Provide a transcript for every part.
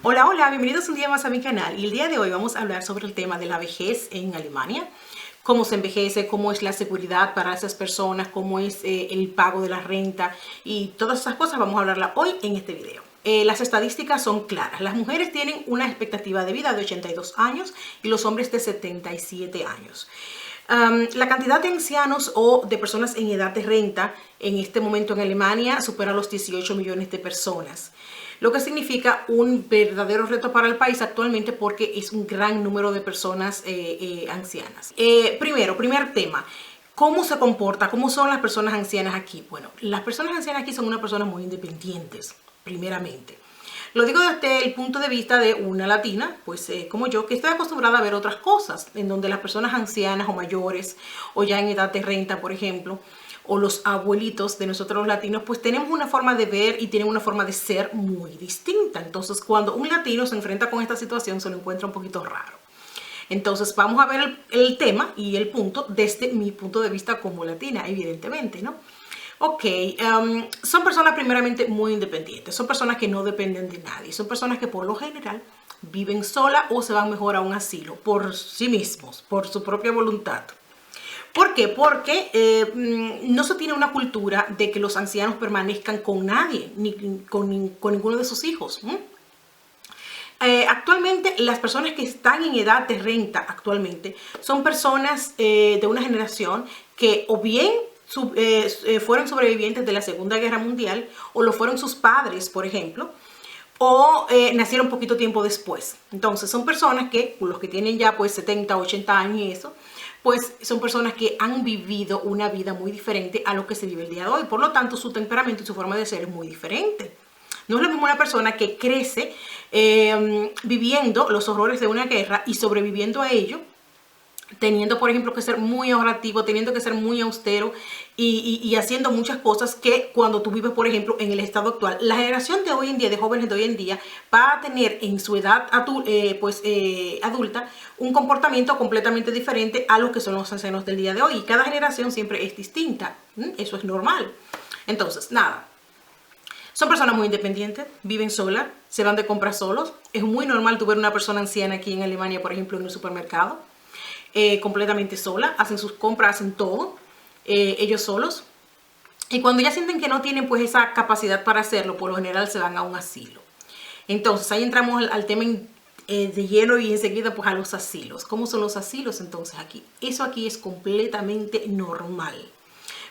Hola, hola, bienvenidos un día más a mi canal y el día de hoy vamos a hablar sobre el tema de la vejez en Alemania, cómo se envejece, cómo es la seguridad para esas personas, cómo es el pago de la renta y todas esas cosas vamos a hablarla hoy en este video. Las estadísticas son claras, las mujeres tienen una expectativa de vida de 82 años y los hombres de 77 años. La cantidad de ancianos o de personas en edad de renta en este momento en Alemania supera los 18 millones de personas, lo que significa un verdadero reto para el país actualmente porque es un gran número de personas ancianas. Primer tema. ¿Cómo se comporta? ¿Cómo son las personas ancianas aquí? Bueno, las personas ancianas aquí son unas personas muy independientes, primeramente. Lo digo desde el punto de vista de una latina, pues como yo, que estoy acostumbrada a ver otras cosas, en donde las personas ancianas o mayores, o ya en edad de renta, por ejemplo, o los abuelitos de nosotros los latinos, pues tenemos una forma de ver y tienen una forma de ser muy distinta. Entonces, cuando un latino se enfrenta con esta situación, se lo encuentra un poquito raro. Entonces, vamos a ver el tema y el punto desde mi punto de vista como latina, evidentemente, ¿no? Ok, son personas primeramente muy independientes, son personas que no dependen de nadie, son personas que por lo general viven sola o se van mejor a un asilo por sí mismos, por su propia voluntad. ¿Por qué? Porque no se tiene una cultura de que los ancianos permanezcan con nadie, ni con ninguno de sus hijos. Actualmente las personas que están en edad de renta actualmente son personas de una generación que o bien fueron sobrevivientes de la Segunda Guerra Mundial o lo fueron sus padres, por ejemplo, o nacieron poquito tiempo después. Entonces son personas que, los que tienen ya pues 70, 80 años y eso, pues son personas que han vivido una vida muy diferente a lo que se vive el día de hoy. Por lo tanto, su temperamento y su forma de ser es muy diferente. No es lo mismo una persona que crece viviendo los horrores de una guerra y sobreviviendo a ello, teniendo, por ejemplo, que ser muy ahorrativo, teniendo que ser muy austero y haciendo muchas cosas que cuando tú vives, por ejemplo, en el estado actual. La generación de hoy en día, de jóvenes de hoy en día, va a tener en su edad adulta un comportamiento completamente diferente a lo que son los ancianos del día de hoy. Y cada generación siempre es distinta. Eso es normal. Entonces, nada. Son personas muy independientes, viven solas, se van de compras solos. Es muy normal tú ver una persona anciana aquí en Alemania, por ejemplo, en el supermercado, completamente sola, hacen sus compras, hacen todo, ellos solos. Y cuando ya sienten que no tienen pues esa capacidad para hacerlo, por lo general se van a un asilo. Entonces ahí entramos al tema de lleno y enseguida pues a los asilos. ¿Cómo son los asilos entonces aquí? Eso aquí es completamente normal.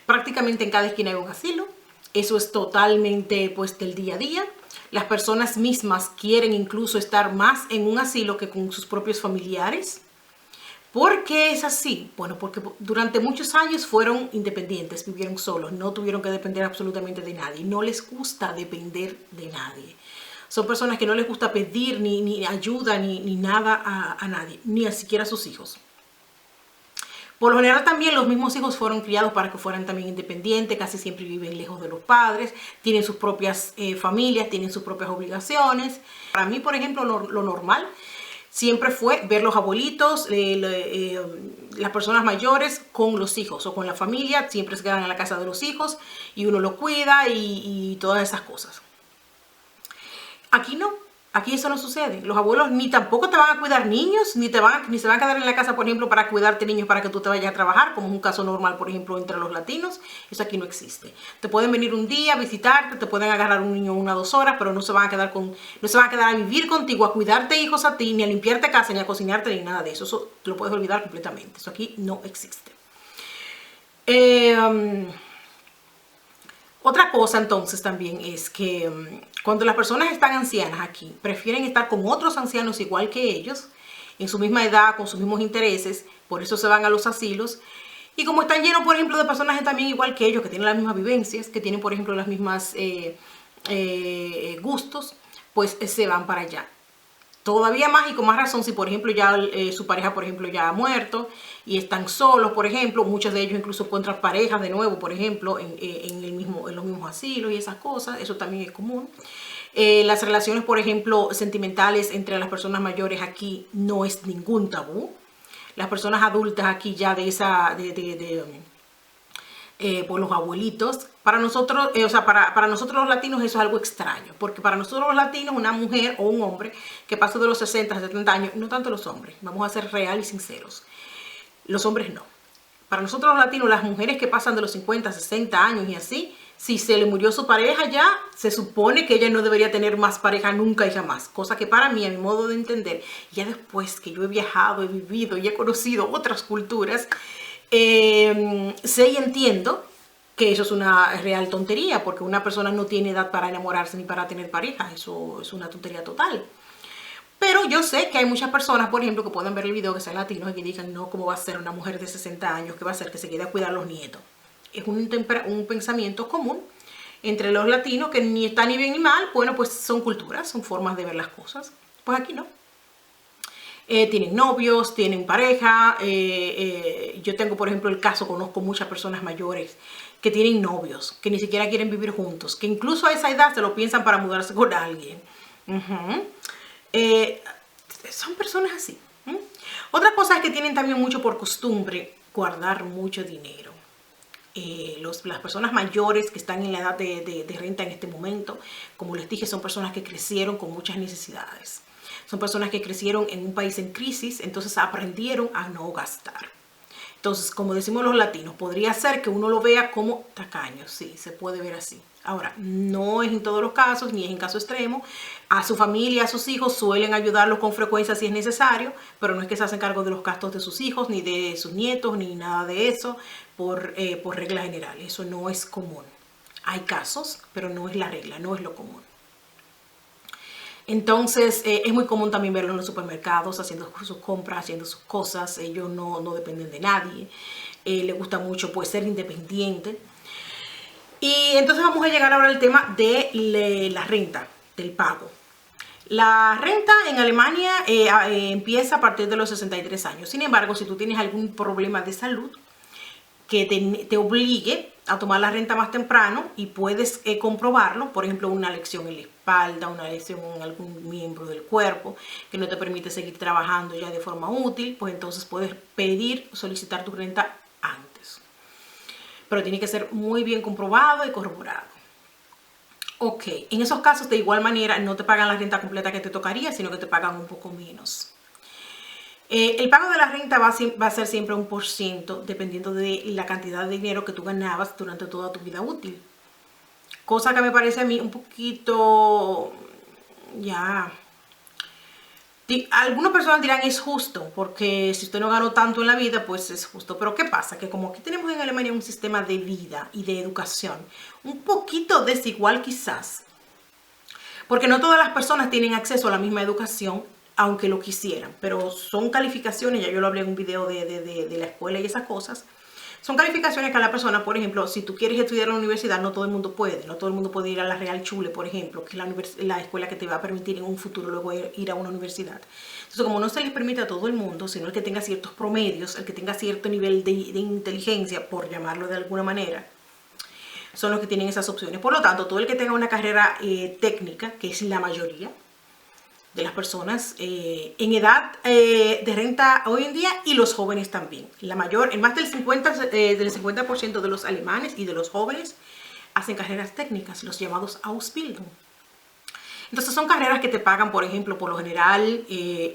Prácticamente en cada esquina hay un asilo. Eso es totalmente pues del día a día. Las personas mismas quieren incluso estar más en un asilo que con sus propios familiares. ¿Por qué es así? Bueno, porque durante muchos años fueron independientes, vivieron solos, no tuvieron que depender absolutamente de nadie. No les gusta depender de nadie. Son personas que no les gusta pedir ni ayuda ni nada a nadie, ni a siquiera a sus hijos. Por lo general también los mismos hijos fueron criados para que fueran también independientes, casi siempre viven lejos de los padres, tienen sus propias familias, tienen sus propias obligaciones. Para mí, por ejemplo, lo normal siempre fue ver los abuelitos, las personas mayores con los hijos o con la familia, siempre se quedan en la casa de los hijos y uno los cuida y todas esas cosas. Aquí no. Aquí eso no sucede. Los abuelos ni tampoco te van a cuidar niños, ni se van a quedar en la casa, por ejemplo, para cuidarte niños para que tú te vayas a trabajar, como es un caso normal, por ejemplo, entre los latinos. Eso aquí no existe. Te pueden venir un día a visitarte, te pueden agarrar un niño 1 o 2 horas, pero no se van a quedar a vivir contigo, a cuidarte hijos a ti, ni a limpiarte casa, ni a cocinarte, ni nada de eso. Eso te lo puedes olvidar completamente. Eso aquí no existe. Otra cosa entonces también es que cuando las personas están ancianas aquí, prefieren estar con otros ancianos igual que ellos, en su misma edad, con sus mismos intereses, por eso se van a los asilos. Y como están llenos, por ejemplo, de personas también igual que ellos, que tienen las mismas vivencias, que tienen, por ejemplo, las mismas gustos, pues se van para allá. Todavía más y con más razón si, por ejemplo, ya su pareja, por ejemplo, ya ha muerto y están solos, por ejemplo. Muchos de ellos incluso encuentran parejas de nuevo, por ejemplo, en los mismos asilos y esas cosas. Eso también es común. Las relaciones, por ejemplo, sentimentales entre las personas mayores aquí no es ningún tabú. Las personas adultas aquí ya por los abuelitos. Para nosotros, o sea, para nosotros los latinos eso es algo extraño, porque para nosotros los latinos una mujer o un hombre que pasa de los 60 a 70 años, no tanto los hombres, vamos a ser reales y sinceros, los hombres no. Para nosotros los latinos, las mujeres que pasan de los 50, 60 años y así, si se le murió su pareja ya, se supone que ella no debería tener más pareja nunca y jamás. Cosa que para mí, a mi modo de entender, ya después que yo he viajado, he vivido y he conocido otras culturas, sé y entiendo que eso es una real tontería, porque una persona no tiene edad para enamorarse ni para tener pareja. Eso es una tontería total. Pero yo sé que hay muchas personas, por ejemplo, que pueden ver el video, que sean latinos y que digan, no, ¿cómo va a ser una mujer de 60 años? ¿Qué va a hacer? Que se quede a cuidar a los nietos. Es un pensamiento común entre los latinos que ni está ni bien ni mal. Bueno, pues son culturas, son formas de ver las cosas. Pues aquí no. Tienen novios, tienen pareja. Yo tengo, por ejemplo, el caso, conozco muchas personas mayores que tienen novios, que ni siquiera quieren vivir juntos, que incluso a esa edad se lo piensan para mudarse con alguien. Son personas así. Otra cosa es que tienen también mucho por costumbre guardar mucho dinero. Las personas mayores que están en la edad de renta en este momento, como les dije, son personas que crecieron con muchas necesidades. Son personas que crecieron en un país en crisis, entonces aprendieron a no gastar. Entonces, como decimos los latinos, podría ser que uno lo vea como tacaño. Sí, se puede ver así. Ahora, no es en todos los casos, ni es en caso extremo. A su familia, a sus hijos suelen ayudarlos con frecuencia si es necesario, pero no es que se hacen cargo de los gastos de sus hijos, ni de sus nietos, ni nada de eso, por regla general. Eso no es común. Hay casos, pero no es la regla, no es lo común. Entonces, es muy común también verlo en los supermercados, haciendo sus compras, haciendo sus cosas. Ellos no dependen de nadie. Les gusta mucho, pues, ser independiente. Y entonces vamos a llegar ahora al tema de la renta, del pago. La renta en Alemania empieza a partir de los 63 años. Sin embargo, si tú tienes algún problema de salud que te obligue a tomar la renta más temprano y puedes comprobarlo, por ejemplo, una lesión en la espalda, una lesión en algún miembro del cuerpo que no te permite seguir trabajando ya de forma útil, pues entonces puedes solicitar tu renta antes. Pero tiene que ser muy bien comprobado y corroborado. Ok, en esos casos de igual manera no te pagan la renta completa que te tocaría, sino que te pagan un poco menos. El pago de la renta va a ser siempre 1%, dependiendo de la cantidad de dinero que tú ganabas durante toda tu vida útil. Cosa que me parece a mí un poquito, ya, algunas personas dirán es justo, porque si usted no ganó tanto en la vida, pues es justo. Pero ¿qué pasa? Que como aquí tenemos en Alemania un sistema de vida y de educación un poquito desigual quizás, porque no todas las personas tienen acceso a la misma educación, aunque lo quisieran, pero son calificaciones, ya yo lo hablé en un video de la escuela y esas cosas. Son calificaciones que a la persona, por ejemplo, si tú quieres estudiar en la universidad, no todo el mundo puede. No todo el mundo puede ir a la Real Schule, por ejemplo, que es la escuela que te va a permitir en un futuro luego ir a una universidad. Entonces, como no se les permite a todo el mundo, sino el que tenga ciertos promedios, el que tenga cierto nivel de inteligencia, por llamarlo de alguna manera, son los que tienen esas opciones. Por lo tanto, todo el que tenga una carrera técnica, que es la mayoría de las personas en edad de renta hoy en día, y los jóvenes también. El más del 50% de los alemanes y de los jóvenes hacen carreras técnicas, los llamados Ausbildung. Entonces son carreras que te pagan, por ejemplo, por lo general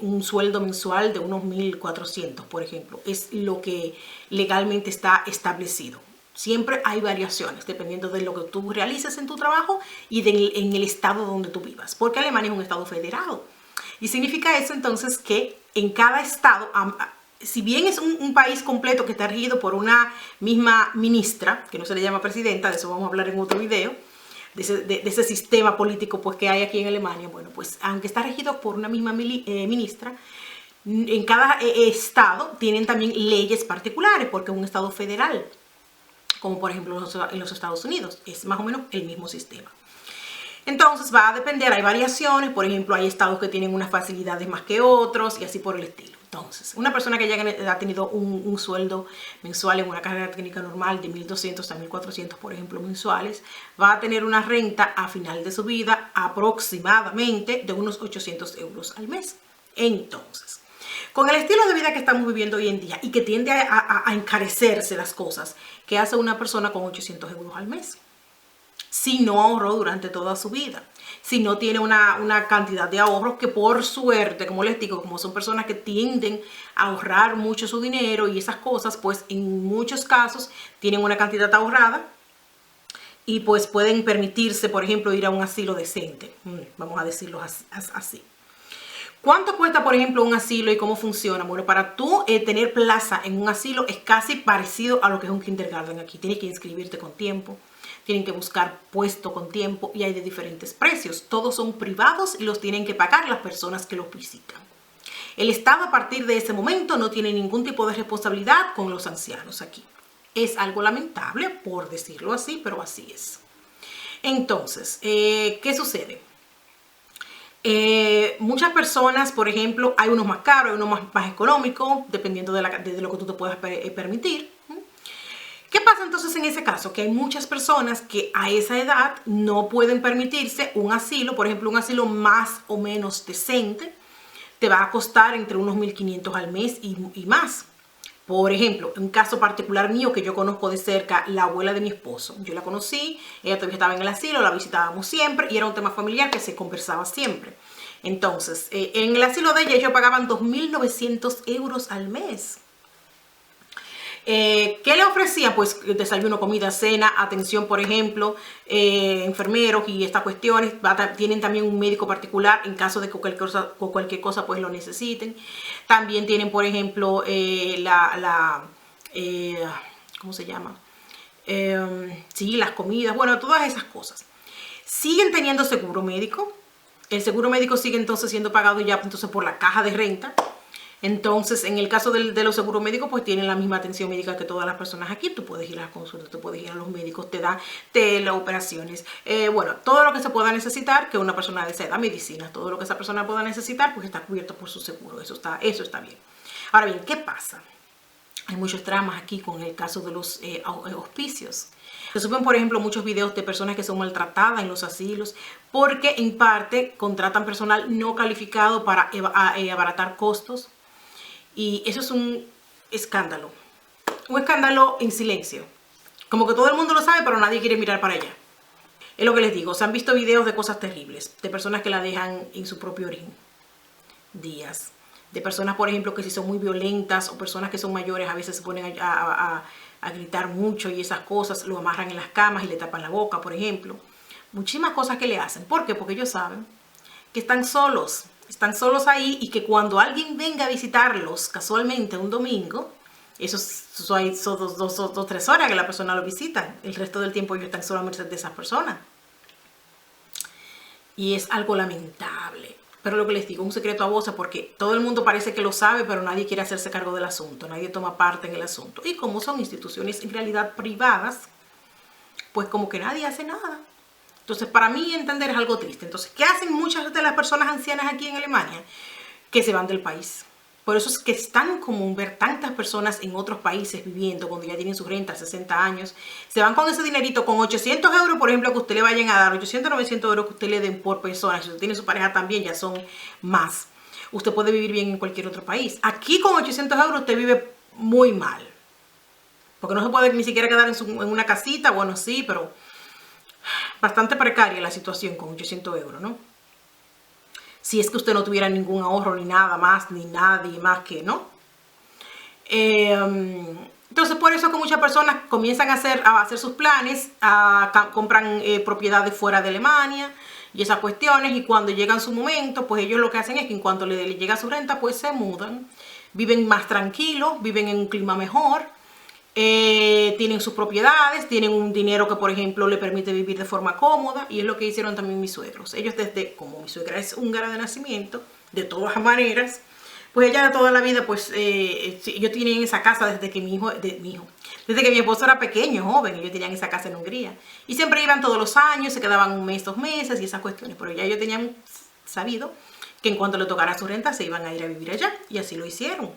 un sueldo mensual de unos 1.400, por ejemplo. Es lo que legalmente está establecido. Siempre hay variaciones dependiendo de lo que tú realices en tu trabajo y en el estado donde tú vivas, porque Alemania es un estado federado. Y significa eso entonces que en cada estado, si bien es un país completo que está regido por una misma ministra, que no se le llama presidenta, de eso vamos a hablar en otro video, de ese sistema político pues, que hay aquí en Alemania, bueno, pues aunque está regido por una misma ministra, en cada estado tienen también leyes particulares, porque es un estado federal, como por ejemplo en los Estados Unidos, es más o menos el mismo sistema. Entonces va a depender, hay variaciones, por ejemplo hay estados que tienen unas facilidades más que otros y así por el estilo. Entonces, una persona que ya ha tenido un sueldo mensual en una carrera técnica normal de 1.200 a 1.400, por ejemplo, mensuales, va a tener una renta a final de su vida aproximadamente de unos 800 euros al mes. Entonces, Con el estilo de vida que estamos viviendo hoy en día y que tiende a encarecerse las cosas, ¿qué hace una persona con 800 euros al mes? Si no ahorró durante toda su vida, si no tiene una cantidad de ahorros que por suerte, como les digo, como son personas que tienden a ahorrar mucho su dinero y esas cosas, pues en muchos casos tienen una cantidad ahorrada y pues pueden permitirse, por ejemplo, ir a un asilo decente, vamos a decirlo así. ¿Cuánto cuesta, por ejemplo, un asilo y cómo funciona? Bueno, para tú tener plaza en un asilo es casi parecido a lo que es un kindergarten aquí. Tienes que inscribirte con tiempo, tienen que buscar puesto con tiempo y hay de diferentes precios. Todos son privados y los tienen que pagar las personas que los visitan. El Estado a partir de ese momento no tiene ningún tipo de responsabilidad con los ancianos aquí. Es algo lamentable, por decirlo así, pero así es. Entonces, ¿qué sucede? Muchas personas, por ejemplo, hay unos más caros, hay unos más económicos, dependiendo de lo que tú te puedas permitir. ¿Qué pasa entonces en ese caso? Que hay muchas personas que a esa edad no pueden permitirse un asilo, por ejemplo, un asilo más o menos decente, te va a costar entre unos 1.500 al mes y más. Por ejemplo, un caso particular mío que yo conozco de cerca, la abuela de mi esposo. Yo la conocí, ella todavía estaba en el asilo, la visitábamos siempre y era un tema familiar que se conversaba siempre. Entonces, en el asilo de ella ellos pagaban 2.900 euros al mes. ¿Qué le ofrecía? Pues desayuno, comida, cena, atención, por ejemplo, enfermeros y estas cuestiones. Tienen también un médico particular en caso de que cualquier cosa pues lo necesiten. También tienen, por ejemplo, ¿cómo se llama? Sí, las comidas, bueno, todas esas cosas. Siguen teniendo seguro médico. El seguro médico sigue entonces siendo pagado ya entonces por la caja de renta. Entonces, en el caso de los seguros médicos, pues tienen la misma atención médica que todas las personas aquí. Tú puedes ir a las consultas, tú puedes ir a los médicos, te dan operaciones. Bueno, todo lo que se pueda necesitar, que una persona de esa edad, medicinas, todo lo que esa persona pueda necesitar, pues está cubierto por su seguro. Eso está bien. Ahora bien, ¿qué pasa? Hay muchos dramas aquí con el caso de los hospicios. Se suben, por ejemplo, muchos videos de personas que son maltratadas en los asilos porque en parte contratan personal no calificado para abaratar costos. Y eso es un escándalo en silencio. Como que todo el mundo lo sabe, pero nadie quiere mirar para allá. Es lo que les digo, se han visto videos de cosas terribles, de personas que la dejan en su propio orín días. De personas, por ejemplo, que si son muy violentas o personas que son mayores a veces se ponen a gritar mucho y esas cosas, lo amarran en las camas y le tapan la boca, por ejemplo. Muchísimas cosas que le hacen. ¿Por qué? Porque ellos saben que están solos ahí y que cuando alguien venga a visitarlos casualmente un domingo, eso son 2-3 horas que la persona lo visita, el resto del tiempo ellos están solo a merced de esas personas. Y es algo lamentable. Pero lo que les digo, un secreto a voces porque todo el mundo parece que lo sabe, pero nadie quiere hacerse cargo del asunto, nadie toma parte en el asunto. Y como son instituciones en realidad privadas, pues como que nadie hace nada. Entonces, para mí entender es algo triste. Entonces, ¿qué hacen muchas de las personas ancianas aquí en Alemania? Que se van del país. Por eso es que es tan común ver tantas personas en otros países viviendo cuando ya tienen su renta, 60 años. Se van con ese dinerito, con 800 euros, por ejemplo, que usted le vayan a dar, 800, 900 euros que usted le den por persona. Si usted tiene su pareja también, ya son más. Usted puede vivir bien en cualquier otro país. Aquí con 800 euros usted vive muy mal. Porque no se puede ni siquiera quedar en una casita. Bueno, sí, pero bastante precaria la situación con 800 euros, ¿no? Si es que usted no tuviera ningún ahorro ni nada más, ni nadie más que, ¿no? Entonces, por eso que muchas personas comienzan a hacer sus planes, compran propiedades fuera de Alemania y esas cuestiones, y cuando llegan su momento, pues ellos lo que hacen es que en cuanto le llega su renta, pues se mudan, viven más tranquilos, viven en un clima mejor, tienen sus propiedades, tienen un dinero que por ejemplo le permite vivir de forma cómoda, y es lo que hicieron también mis suegros. Ellos como mi suegra es húngara de nacimiento, de todas maneras, pues ella de toda la vida, pues ellos tenían esa casa desde que desde que mi esposo era pequeño, joven, ellos tenían esa casa en Hungría, y siempre iban todos los años, se quedaban un mes, 2 meses y esas cuestiones, pero ya ellos tenían sabido que en cuanto le tocara su renta se iban a ir a vivir allá, y así lo hicieron.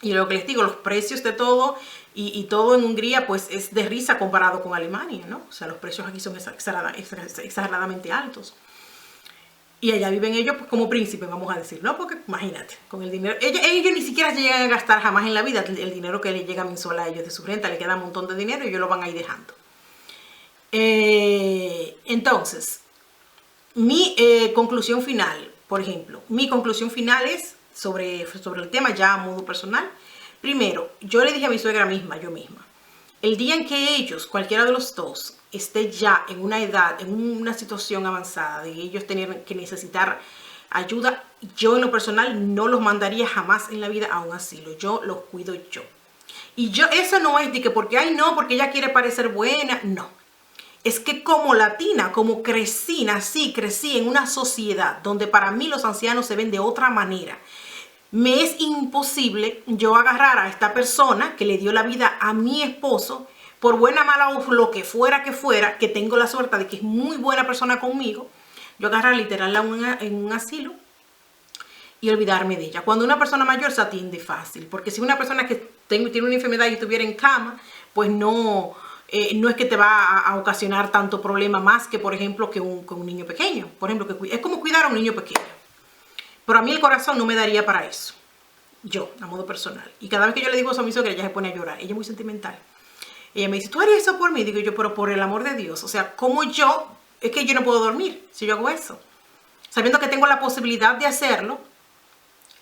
Y lo que les digo, los precios de todo y todo en Hungría pues es de risa comparado con Alemania, ¿no? O sea, los precios aquí son exageradamente altos. Y allá viven ellos pues, como príncipes, vamos a decir, ¿no? Porque imagínate, con el dinero, ellos ni siquiera llegan a gastar jamás en la vida el dinero que les llega mensual a ellos de su renta, le queda un montón de dinero y ellos lo van a ir dejando. Entonces, mi conclusión final, por ejemplo, mi conclusión final es sobre el tema ya a modo personal. Primero, yo le dije a mi suegra misma, yo misma, el día en que ellos, cualquiera de los dos, esté ya en una edad, en una situación avanzada, de ellos tener que necesitar ayuda, yo en lo personal no los mandaría jamás en la vida a un asilo, yo los cuido yo. Y yo, eso no es de que porque, ay no, porque ella quiere parecer buena, no. Es que como latina, como nací en una sociedad donde para mí los ancianos se ven de otra manera. Me es imposible yo agarrar a esta persona que le dio la vida a mi esposo, por buena, mala o lo que fuera, que tengo la suerte de que es muy buena persona conmigo, yo agarrar literalmente en un asilo y olvidarme de ella. Cuando una persona mayor se atiende fácil, porque si una persona que tiene una enfermedad y estuviera en cama, pues no es que te va a ocasionar tanto problema más que, por ejemplo, que un niño pequeño. Por ejemplo, que es como cuidar a un niño pequeño. Pero a mí el corazón no me daría para eso. Yo, a modo personal. Y cada vez que yo le digo eso a mi suegra, ella se pone a llorar. Ella es muy sentimental. Ella me dice, ¿tú harías eso por mí? Digo yo, pero por el amor de Dios. O sea, como yo, es que yo no puedo dormir si yo hago eso. Sabiendo que tengo la posibilidad de hacerlo.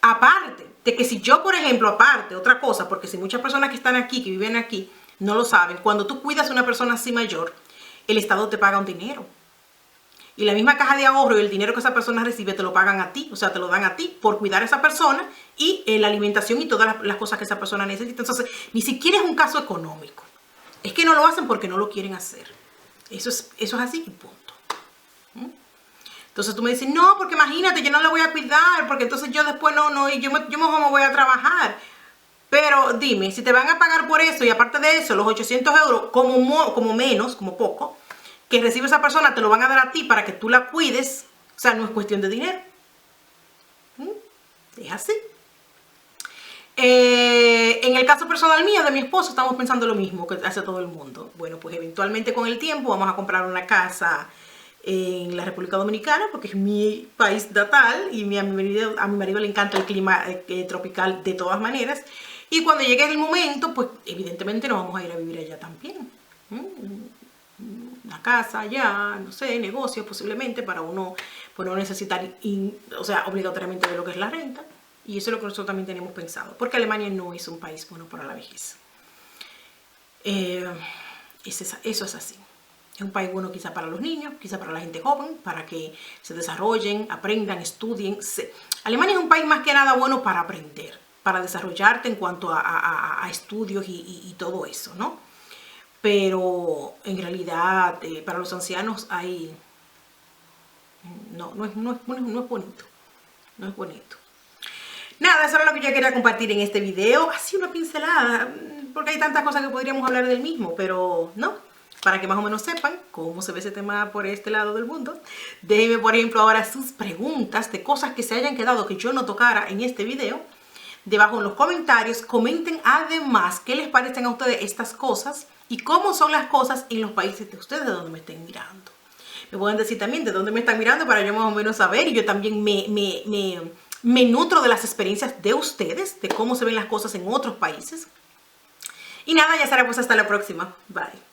Aparte de que si yo, por ejemplo, otra cosa, porque si muchas personas que están aquí, que viven aquí, no lo saben, cuando tú cuidas a una persona así mayor, el Estado te paga un dinero. Y la misma caja de ahorro y el dinero que esa persona recibe te lo pagan a ti, o sea, te lo dan a ti por cuidar a esa persona y la alimentación y todas las cosas que esa persona necesita. Entonces, ni siquiera es un caso económico. Es que no lo hacen porque no lo quieren hacer. Eso es así y punto. Entonces tú me dices, no, porque imagínate, yo no la voy a cuidar, porque entonces yo después yo mejor me voy a trabajar. Pero dime, si te van a pagar por eso y aparte de eso, los 800 euros, como menos, como poco, que recibe esa persona, te lo van a dar a ti para que tú la cuides, o sea, no es cuestión de dinero. Es así. En el caso personal mío, de mi esposo, estamos pensando lo mismo que hace todo el mundo. Bueno, pues eventualmente con el tiempo vamos a comprar una casa en la República Dominicana, porque es mi país natal y a mi marido le encanta el clima tropical de todas maneras. Y cuando llegue el momento, pues evidentemente nos vamos a ir a vivir allá también. Una casa allá, no sé, negocios posiblemente para uno, pues no necesitar, o sea, obligatoriamente de lo que es la renta. Y eso es lo que nosotros también tenemos pensado, porque Alemania no es un país bueno para la vejez. Eso es así. Es un país bueno quizá para los niños, quizá para la gente joven, para que se desarrollen, aprendan, estudien. Alemania es un país más que nada bueno para aprender, para desarrollarte en cuanto a estudios y todo eso, ¿no? Pero en realidad para los ancianos no es bonito. No es bonito. Nada, eso era lo que yo quería compartir en este video. Así una pincelada, porque hay tantas cosas que podríamos hablar del mismo, pero no. Para que más o menos sepan cómo se ve ese tema por este lado del mundo. Déjenme, por ejemplo, ahora sus preguntas de cosas que se hayan quedado que yo no tocara en este video. Debajo en los comentarios, comenten además qué les parecen a ustedes estas cosas y cómo son las cosas en los países de ustedes de donde me estén mirando. Me pueden decir también de dónde me están mirando para yo más o menos saber, y yo también me nutro de las experiencias de ustedes, de cómo se ven las cosas en otros países. Y nada, ya será pues hasta la próxima. Bye.